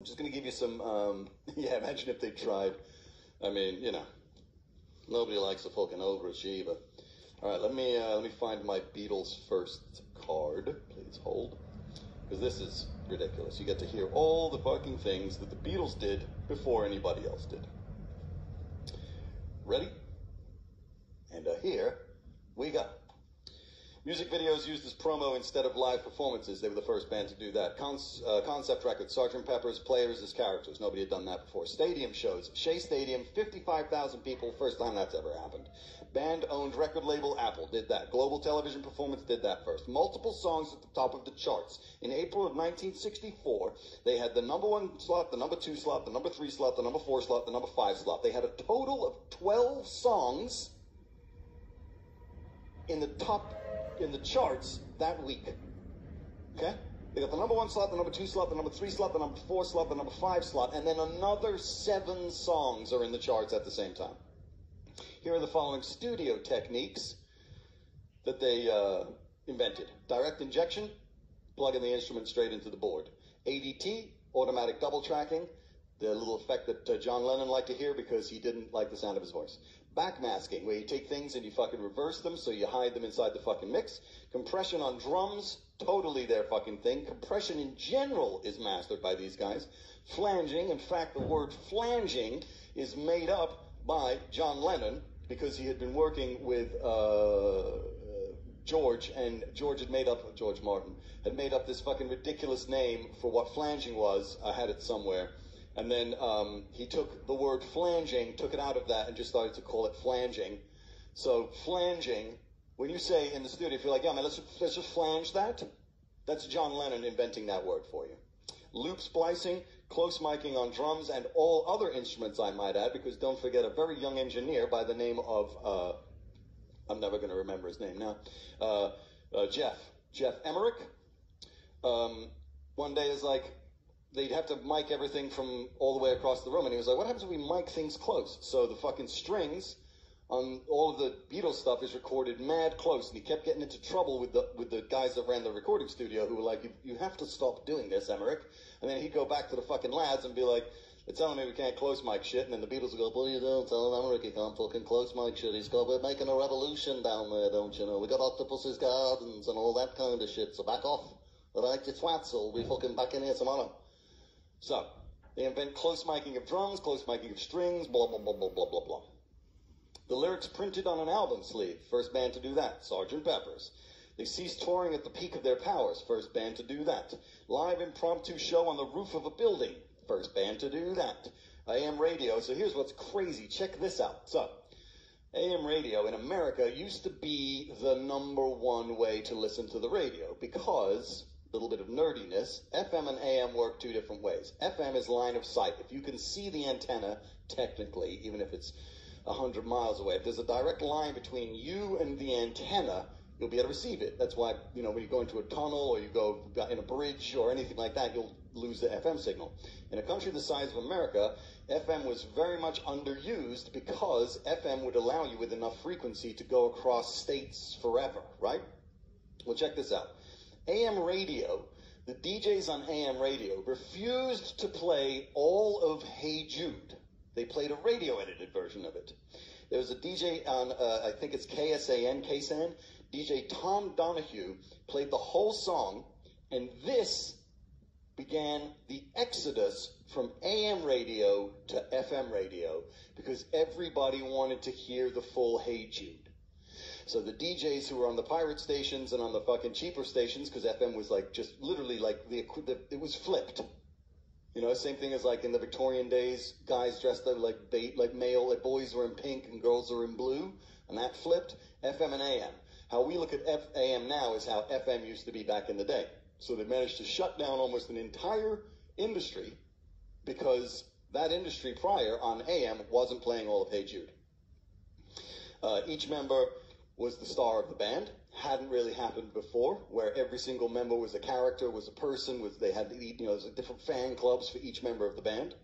I'm just going to give you some, yeah, imagine if they tried. I mean, you know, nobody likes a fucking overachiever. All right, let me find my Beatles first card. Please hold. Because this is ridiculous. You get to hear all the fucking things that the Beatles did before anybody else did. Ready? And here we go. Music videos used as promo instead of live performances. They were the first band to do that. Concept records, Sgt. Pepper's, players as characters. Nobody had done that before. Stadium shows. Shea Stadium, 55,000 people. First time that's ever happened. Band-owned record label Apple did that. Global television performance did that first. Multiple songs at the top of the charts. In April of 1964, they had the number 1 slot, the number 2 slot, the number 3 slot, the number 4 slot, the number 5 slot. They had a total of 12 songs in the charts that week. Okay? They got the number 1 slot, the number 2 slot, the number 3 slot, the number 4 slot, the number 5 slot, and then another 7 songs are in the charts at the same time. Here are the following studio techniques that they invented. Direct injection, plugging the instrument straight into the board. ADT, automatic double tracking, the little effect that John Lennon liked to hear because he didn't like the sound of his voice. Backmasking, where you take things and you fucking reverse them so you hide them inside the fucking mix. Compression on drums, totally their fucking thing. Compression in general is mastered by these guys. Flanging, in fact, the word flanging is made up by John Lennon because he had been working with George, and George Martin, had made up this fucking ridiculous name for what flanging was. I had it somewhere. And then he took the word flanging, took it out of that, and just started to call it flanging. So flanging, when you say in the studio, if you're like, yeah, man, let's just flange that, that's John Lennon inventing that word for you. Loop splicing, close miking on drums, and all other instruments, I might add, because don't forget a very young engineer by the name of, I'm never going to remember his name now, Jeff Emmerich. One day is like, they'd have to mic everything from all the way across the room. And he was like, what happens if we mic things close? So the fucking strings on all of the Beatles stuff is recorded mad close. And he kept getting into trouble with the guys that ran the recording studio who were like, you have to stop doing this, Emmerich. And then he'd go back to the fucking lads and be like, they're telling me we can't close mic shit. And then the Beatles would go, what are you doing? Tell Emmerich he can't fucking close mic shit. He's got, we're making a revolution down there, don't you know? We got Octopus's Gardens and all that kind of shit. So back off. All right, you twats, or we'll be fucking back in here tomorrow. So, they invent close miking of drums, close miking of strings, blah, blah, blah, blah, blah, blah, blah. The lyrics printed on an album sleeve, first band to do that, Sgt. Pepper's. They ceased touring at the peak of their powers, first band to do that. Live impromptu show on the roof of a building, first band to do that. AM radio, so here's what's crazy, check this out. So, AM radio in America used to be the #1 way to listen to the radio because, little bit of nerdiness, FM and AM work 2 different ways. FM is line of sight. If you can see the antenna, technically, even if it's 100 miles away, if there's a direct line between you and the antenna, you'll be able to receive it. That's why, you know, when you go into a tunnel or you go in a bridge or anything like that, you'll lose the FM signal. In a country the size of America, FM was very much underused because FM would allow you with enough frequency to go across states forever, right? Well, check this out. AM radio, the DJs on AM radio refused to play all of Hey Jude. They played a radio-edited version of it. There was a DJ on, I think it's KSAN, DJ Tom Donahue played the whole song, and this began the exodus from AM radio to FM radio because everybody wanted to hear the full Hey Jude. So the DJs who were on the pirate stations and on the fucking cheaper stations, because FM was like just literally like it was flipped. You know, same thing as like in the Victorian days, guys dressed up like male, like boys were in pink and girls were in blue, and that flipped. FM and AM. How we look at AM now is how FM used to be back in the day. So they managed to shut down almost an entire industry because that industry prior on AM wasn't playing all of Hey Jude. Each member was the star of the band. Hadn't really happened before, where every single member was a character, was a person, they had, you know, different fan clubs for each member of the band.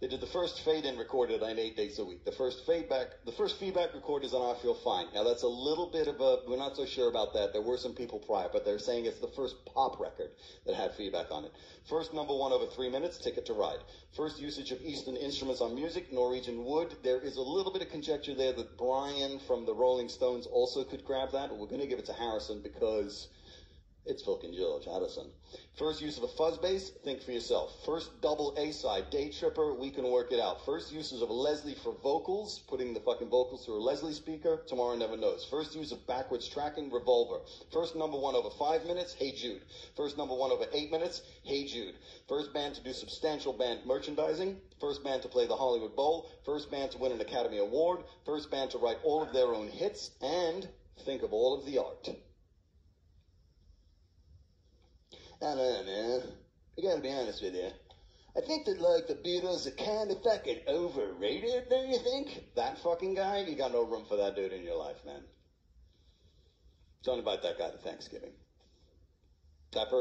They did the first fade-in recorded on 8 days a week. The first feedback recorded is on I Feel Fine. Now that's a little bit of a, we're not so sure about that. There were some people prior, but they're saying it's the first pop record that had feedback on it. First number one over 3 minutes, Ticket to Ride. First usage of Eastern instruments on music, Norwegian wood. There is a little bit of conjecture there that Brian from the Rolling Stones also could grab that, but we're going to give it to Harrison because it's fucking George Harrison. First use of a fuzz bass, think for yourself. First double A-side, Day Tripper, we can work it out. First uses of Leslie for vocals, putting the fucking vocals through a Leslie speaker, Tomorrow Never Knows. First use of backwards tracking, Revolver. First number one over 5 minutes, Hey Jude. First number one over 8 minutes, Hey Jude. First band to do substantial band merchandising. First band to play the Hollywood Bowl. First band to win an Academy Award. First band to write all of their own hits. And think of all of the art. I don't know, man. I gotta be honest with you. I think that, like, the Beatles are kind of fucking overrated, don't you think? That fucking guy, you got no room for that dude in your life, man. Don't invite that guy to Thanksgiving. That person